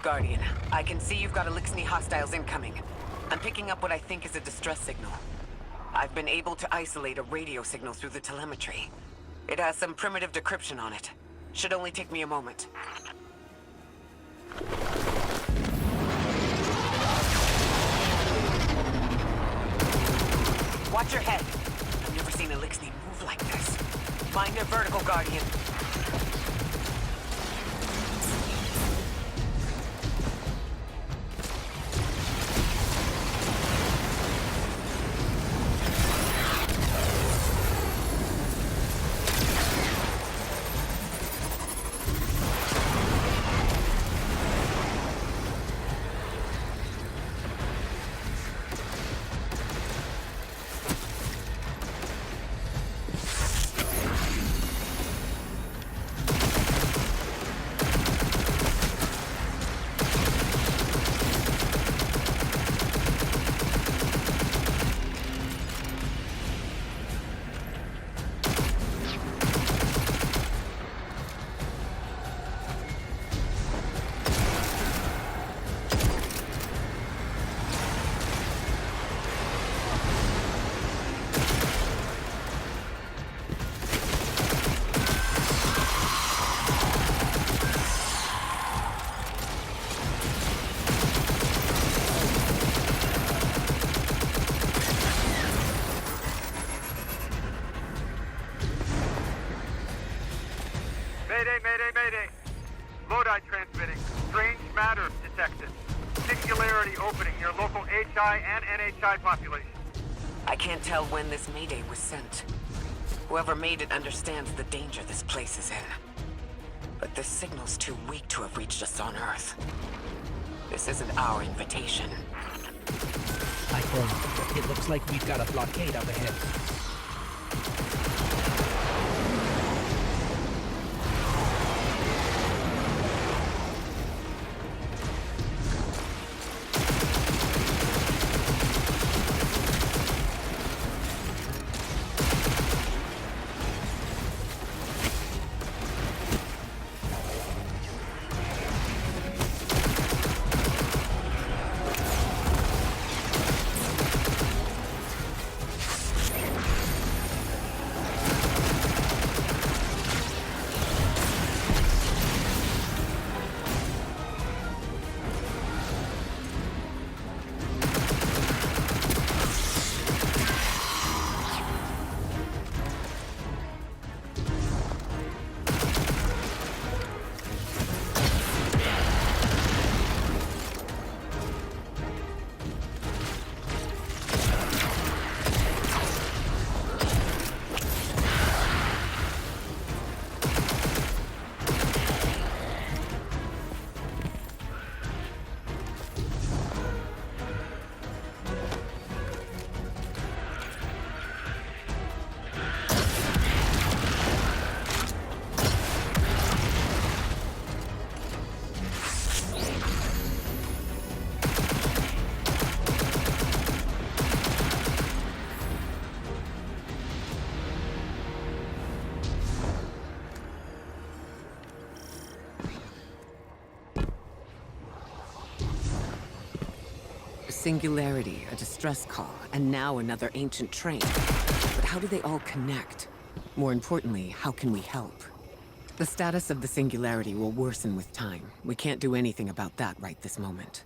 Guardian, I can see you've got Elixni hostiles incoming. I'm picking up what I think is a distress signal. I've been able to isolate a radio signal through the telemetry. It has some primitive decryption on it. Should only take me a moment. Watch your head. I've never seen Elixni move like this. Mind their vertical, Guardian. Mayday! Lodi transmitting. Strange matter detected. Singularity opening near local HI and NHI population. I can't tell when this mayday was sent. Whoever made it understands the danger this place is in. But this signal's too weak to have reached us on Earth. This isn't our invitation. It looks like we've got a blockade up ahead. Singularity, a distress call, and now another ancient train. But how do they all connect? More importantly, how can we help? The status of the Singularity will worsen with time. We can't do anything about that right this moment.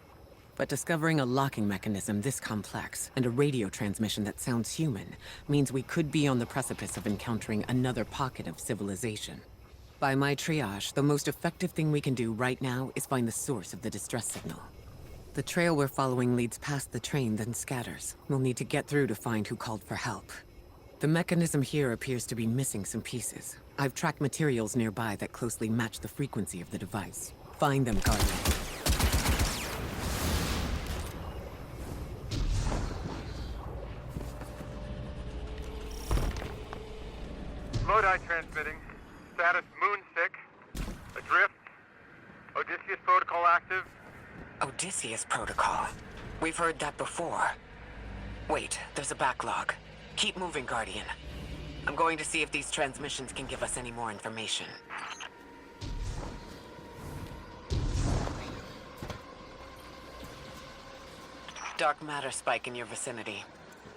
But discovering a locking mechanism this complex, and a radio transmission that sounds human, means we could be on the precipice of encountering another pocket of civilization. By my triage, the most effective thing we can do right now is find the source of the distress signal. The trail we're following leads past the train, then scatters. We'll need to get through to find who called for help. The mechanism here appears to be missing some pieces. I've tracked materials nearby that closely match the frequency of the device. Find them, Guardian. Lodi transmitting. Status moonsick. Adrift. Odysseus protocol active. Odysseus protocol. We've heard that before. Wait, there's a backlog. Keep moving, Guardian. I'm going to see if these transmissions can give us any more information. Dark matter spike in your vicinity.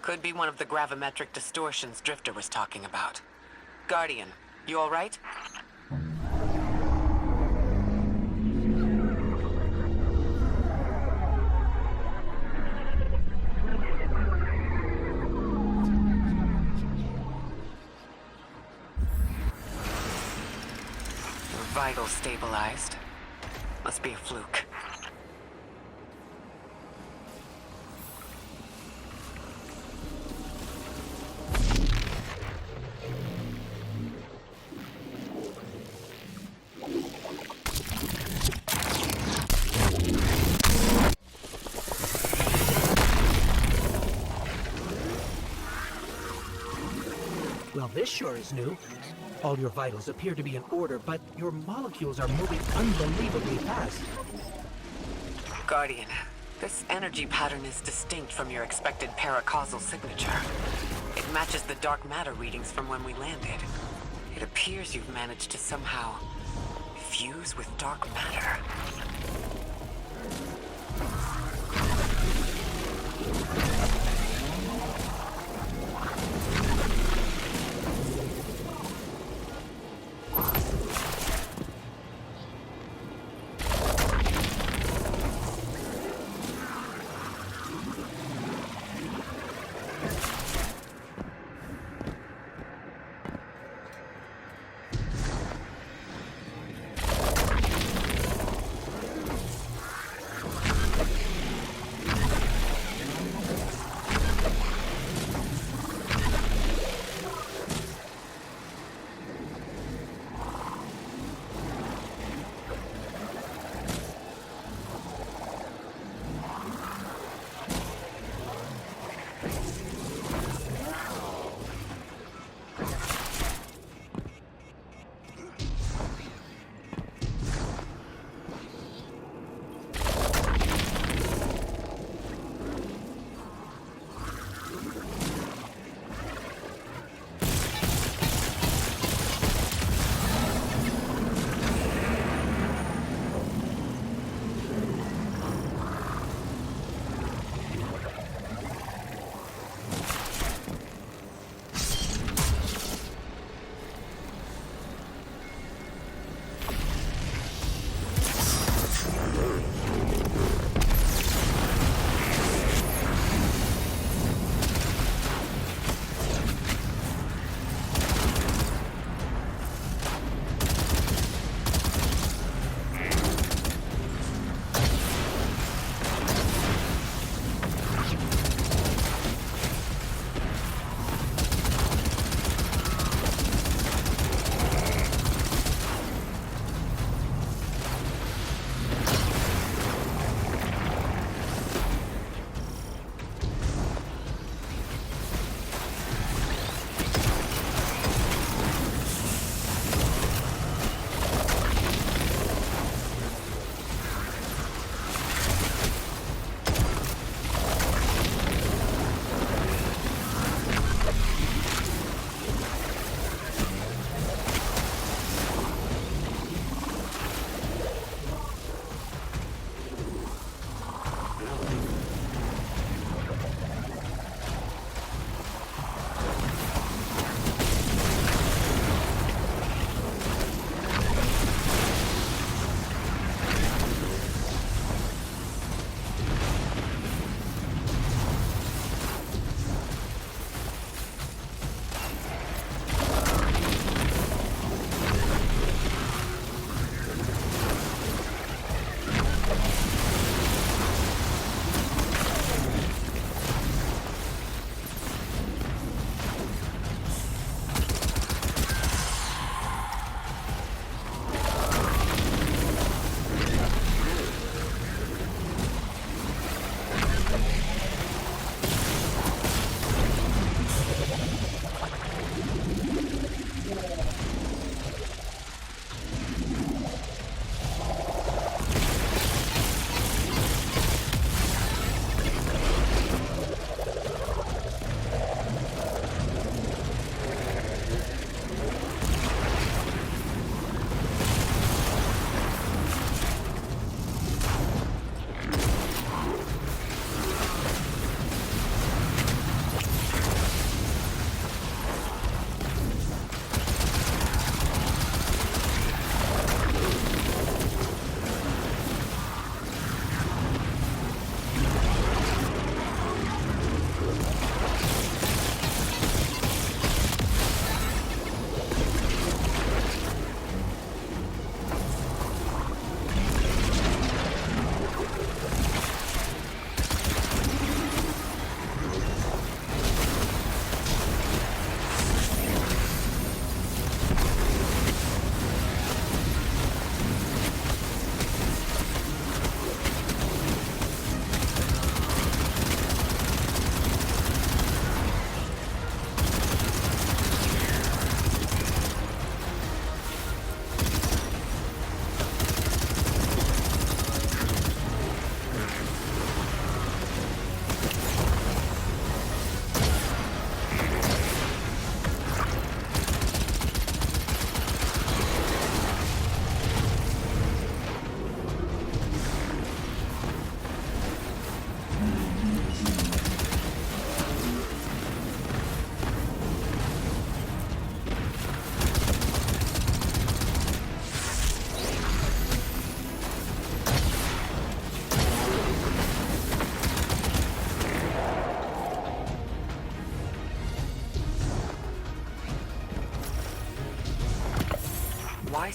Could be one of the gravimetric distortions Drifter was talking about. Guardian, you all right? Vital stabilized. Must be a fluke. Well, this sure is new. All your vitals appear to be in order, but your molecules are moving unbelievably fast. Guardian, this energy pattern is distinct from your expected paracausal signature. It matches the dark matter readings from when we landed. It appears you've managed to somehow fuse with dark matter.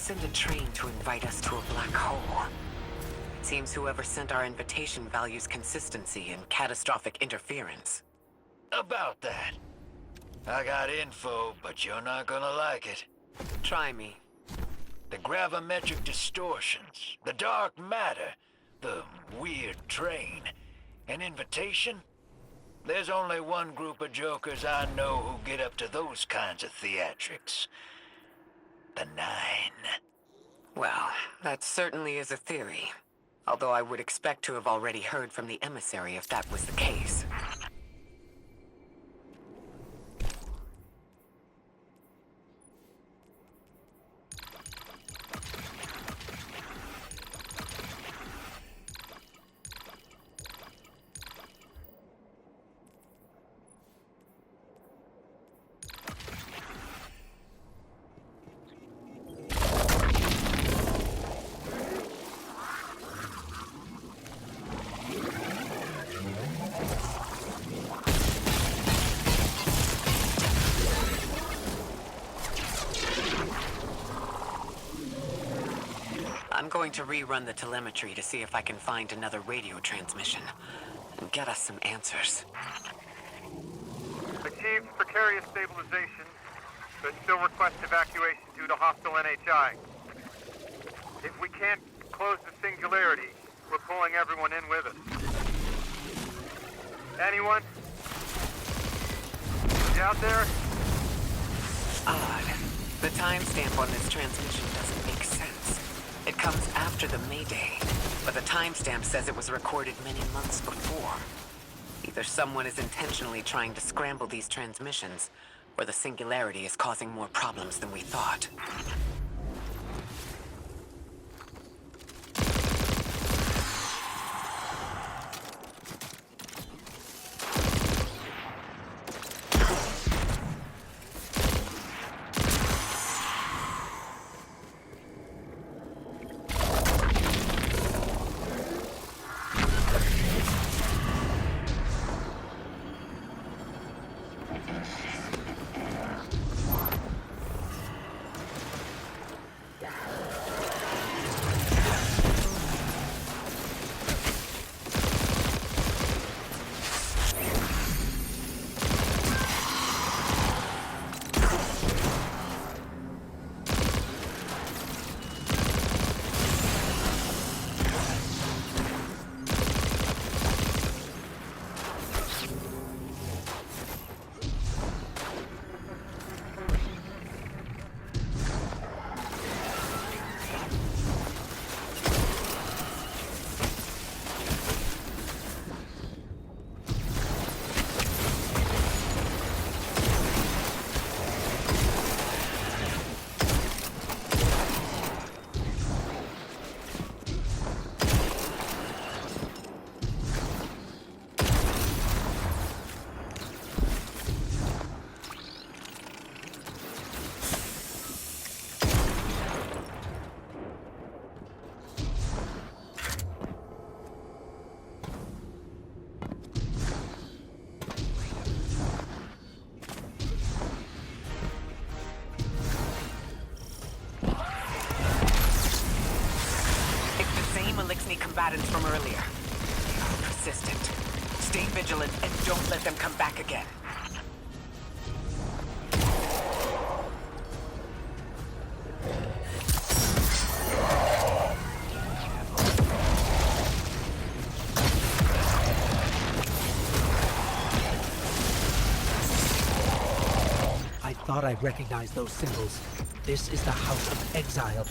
send a train to invite us to a black hole. It seems whoever sent our invitation values consistency and catastrophic interference. About that. I got info, but you're not gonna like it. Try me. The gravimetric distortions, the dark matter, the weird train. An invitation? There's only one group of jokers I know who get up to those kinds of theatrics. The Nine. Well, that certainly is a theory. Although I would expect to have already heard from the emissary if that was the case. I'm going to rerun the telemetry to see if I can find another radio transmission and get us some answers. Achieved precarious stabilization, but still request evacuation due to hostile NHI. If we can't close the singularity, we're pulling everyone in with us. Anyone? You out there? Odd. The timestamp on this transmission doesn't make sense. It comes after the Mayday, but the timestamp says it was recorded many months before. Either someone is intentionally trying to scramble these transmissions, or the singularity is causing more problems than we thought. Combatants from earlier. They are persistent. Stay vigilant and don't let them come back again. I thought I recognized those symbols. This is the House of Exile.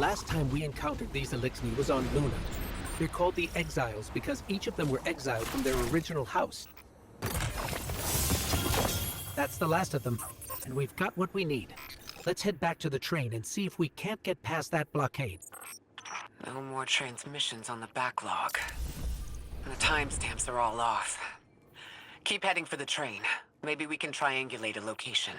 last time we encountered these Elixni was on Luna. They're called the Exiles because each of them were exiled from their original house. That's the last of them, and we've got what we need. Let's head back to the train and see if we can't get past that blockade. No more transmissions on the backlog. And the timestamps are all off. Keep heading for the train. Maybe we can triangulate a location.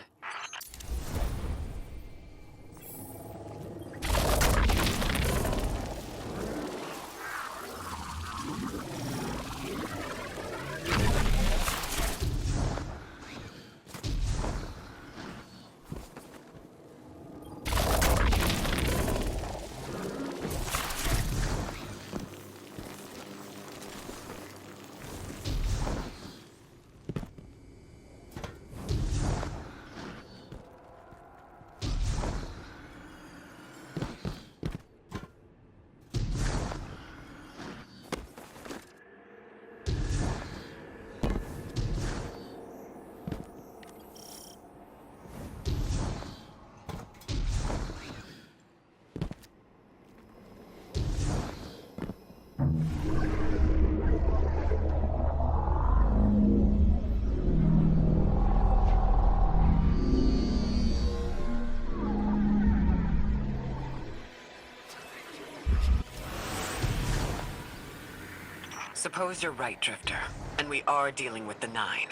Suppose you're right, Drifter, and we are dealing with the Nine.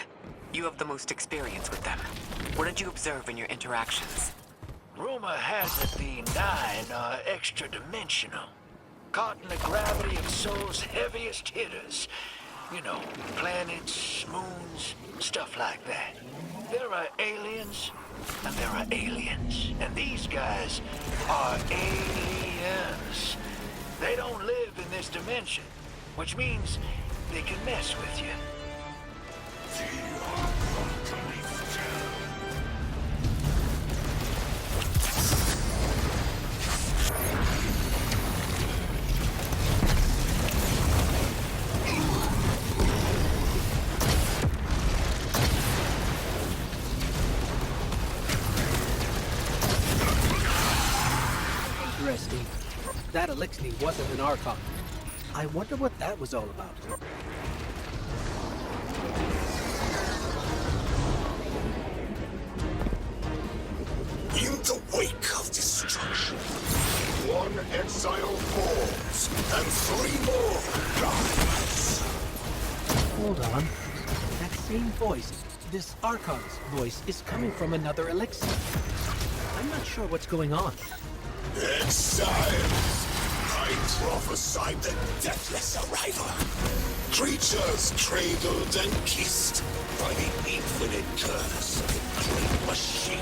You have the most experience with them. What did you observe in your interactions? Rumor has it the Nine are extra-dimensional. Caught in the gravity of Sol's heaviest hitters. You know, planets, moons, stuff like that. There are aliens, and there are aliens. And these guys are aliens. They don't live in this dimension, which means they can mess with you. Interesting. That Elixni wasn't an Archon. I wonder what that was all about. In the wake of destruction, one exile falls, and three more rise. Hold on. That same voice, this Archon's voice, is coming from another Elixir. I'm not sure what's going on. Exiles! I prophesied the deathless arrival. Creatures cradled and kissed by the infinite curse of the great machine.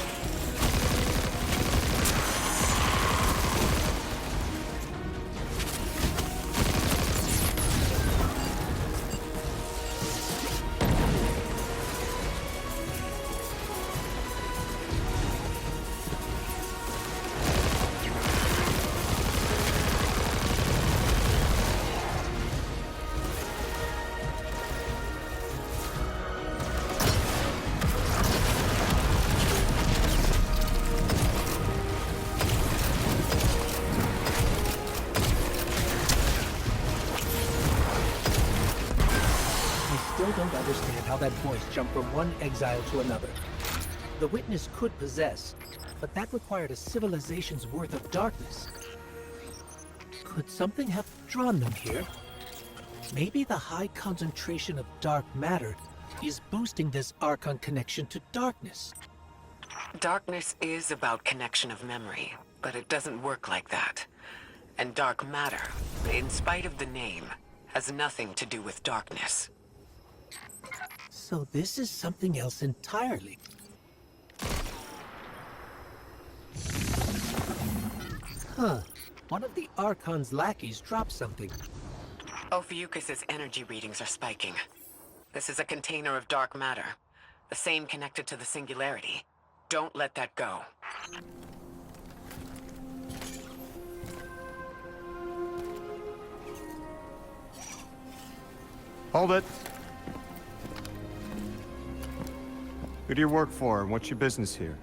I still don't understand how that voice jumped from one exile to another. The Witness could possess, but that required a civilization's worth of darkness. Could something have drawn them here? Maybe the high concentration of dark matter is boosting this Archon connection to darkness. Darkness is about connection of memory, but it doesn't work like that. And dark matter, in spite of the name, has nothing to do with darkness. So this is something else entirely. Huh. One of the Archon's lackeys dropped something. Ophiuchus's energy readings are spiking. This is a container of dark matter, the same connected to the Singularity. Don't let that go. Hold it. Who do you work for, and what's your business here?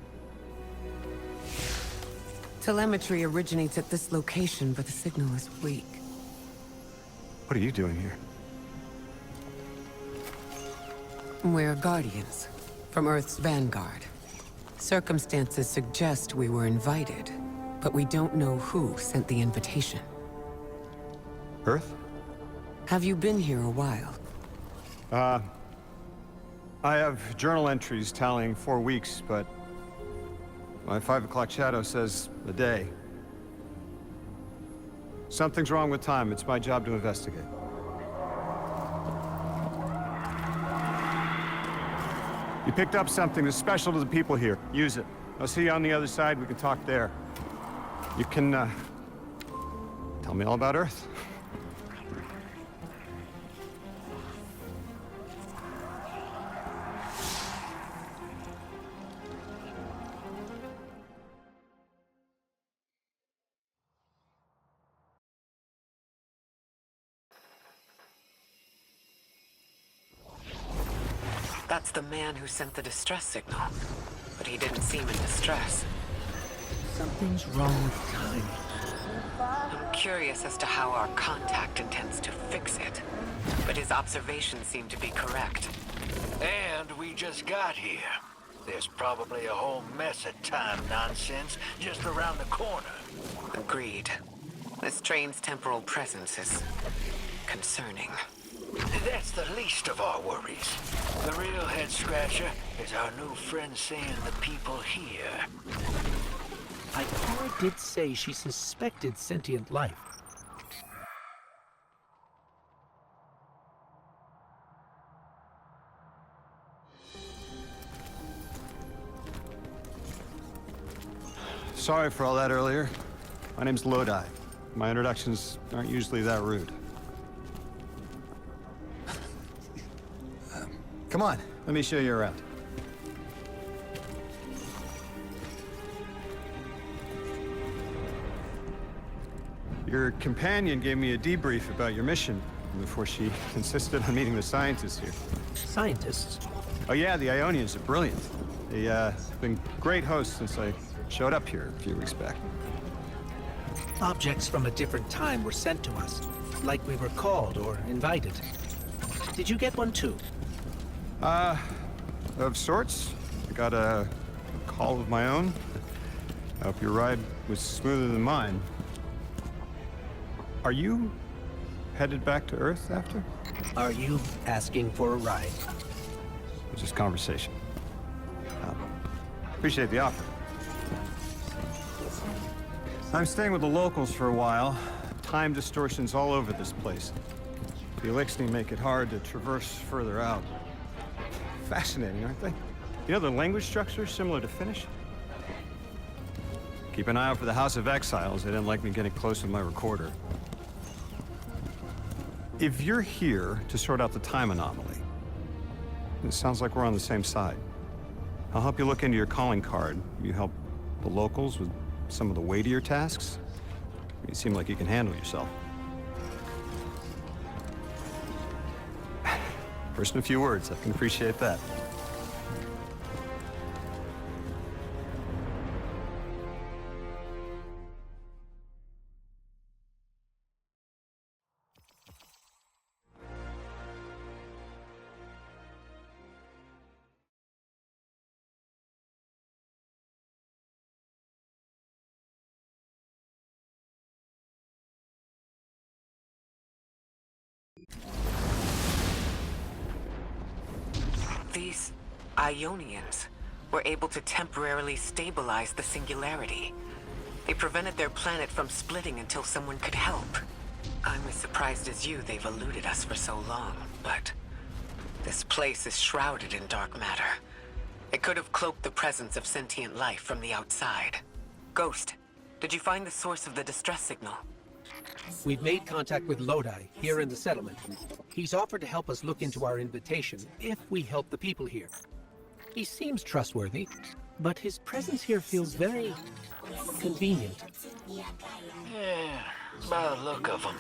Telemetry originates at this location, but the signal is weak. What are you doing here? We're Guardians, from Earth's vanguard. Circumstances suggest we were invited, but we don't know who sent the invitation. Earth? Have you been here a while? I have journal entries tallying 4 weeks, but my 5 o'clock shadow says a day. Something's wrong with time. It's my job to investigate. You picked up something that's special to the people here. Use it. I'll see you on the other side. We can talk there. You can, tell me all about Earth. That's the man who sent the distress signal. But he didn't seem in distress. Something's wrong with time. I'm curious as to how our contact intends to fix it. But his observations seem to be correct. And we just got here. There's probably a whole mess of time nonsense just around the corner. Agreed. This train's temporal presence is concerning. That's the least of our worries. The real head-scratcher is our new friend seeing the people here. Ikora did say she suspected sentient life. Sorry for all that earlier. My name's Lodi. My introductions aren't usually that rude. Come on, let me show you around. Your companion gave me a debrief about your mission before she insisted on meeting the scientists here. Scientists? Oh yeah, the Ionians are brilliant. They've been great hosts since I showed up here a few weeks back. Objects from a different time were sent to us, like we were called or invited. Did you get one too? Of sorts. I got a call of my own. I hope your ride was smoother than mine. Are you headed back to Earth after? Are you asking for a ride? It was just conversation. Appreciate the offer. I'm staying with the locals for a while. Time distortions all over this place. The Elixni make it hard to traverse further out. Fascinating, aren't they? You know, the language structure is similar to Finnish. Keep an eye out for the House of Exiles. They didn't like me getting close with my recorder. If you're here to sort out the time anomaly, it sounds like we're on the same side. I'll help you look into your calling card. You help the locals with some of the weightier tasks. You seem like you can handle yourself. First in a few words, I can appreciate that. These Ionians were able to temporarily stabilize the singularity. They prevented their planet from splitting until someone could help. I'm as surprised as you they've eluded us for so long, but this place is shrouded in dark matter. It could have cloaked the presence of sentient life from the outside. Ghost, did you find the source of the distress signal? We've made contact with Lodi, here in the settlement. He's offered to help us look into our invitation, if we help the people here. He seems trustworthy, but his presence here feels very convenient. Yeah, by the look of him,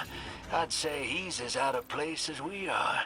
I'd say he's as out of place as we are.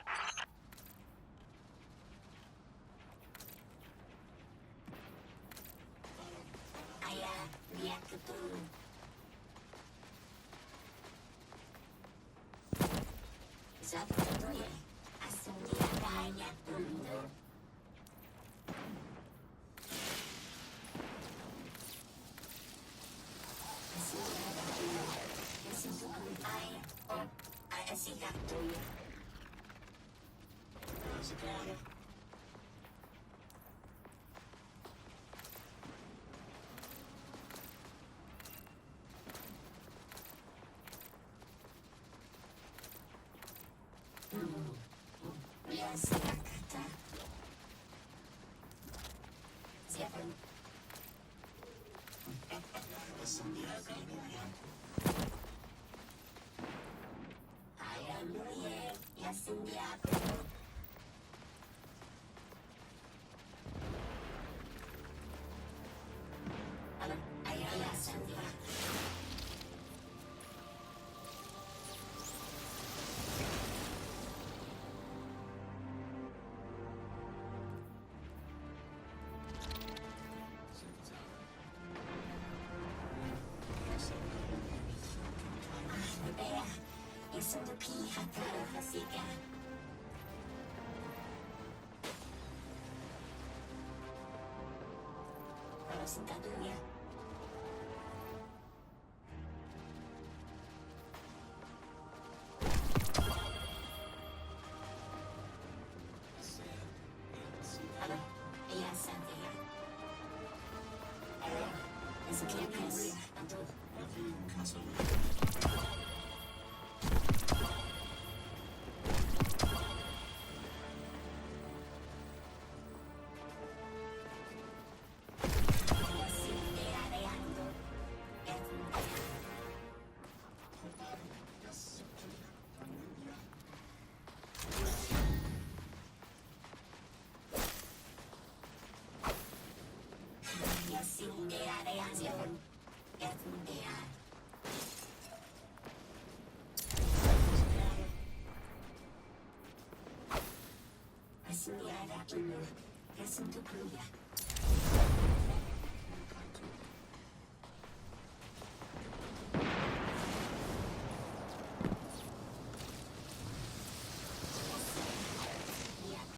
Assimilare aquilo. Recinto Pluia.